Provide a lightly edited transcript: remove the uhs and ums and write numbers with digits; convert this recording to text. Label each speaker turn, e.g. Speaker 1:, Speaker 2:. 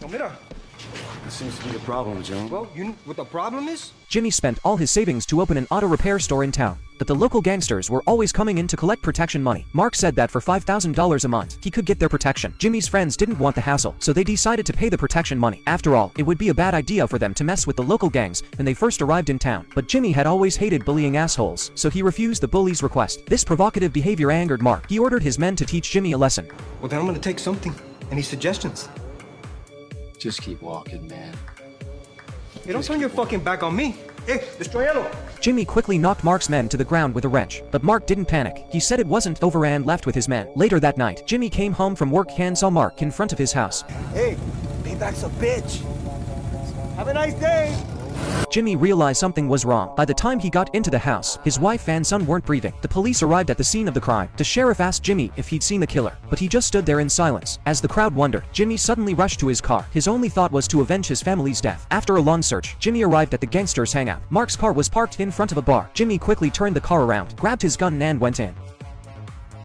Speaker 1: Oh, mira.
Speaker 2: This seems to be the problem, Joe.
Speaker 1: Well, you know what the problem is?
Speaker 3: Jimmy spent all his savings to open an auto repair store in town, but the local gangsters were always coming in to collect protection money. Mark said that for $5,000 a month, he could get their protection. Jimmy's friends didn't want the hassle, so they decided to pay the protection money. After all, it would be a bad idea for them to mess with the local gangs when they first arrived in town. But Jimmy had always hated bullying assholes, so he refused the bully's request. This provocative behavior angered Mark. He ordered his men to teach Jimmy a lesson.
Speaker 1: Well, then I'm gonna take something. Any suggestions?
Speaker 2: Just keep walking, man.
Speaker 1: Hey, don't turn your fucking back on me. Hey, destroyalo.
Speaker 3: Jimmy quickly knocked Mark's men to the ground with a wrench, but Mark didn't panic. He said it wasn't over and left with his men. Later that night, Jimmy came home from work and saw Mark in front of his house.
Speaker 1: Hey, payback's a bitch. Have a nice day.
Speaker 3: Jimmy realized something was wrong. By the time he got into the house, his wife and son weren't breathing. The police arrived at the scene of the crime. The sheriff asked Jimmy if he'd seen the killer, but he just stood there in silence. As the crowd wondered, Jimmy suddenly rushed to his car. His only thought was to avenge his family's death. After a long search, Jimmy arrived at the gangsters' hangout. Mark's car was parked in front of a bar. Jimmy quickly turned the car around, grabbed his gun and went in.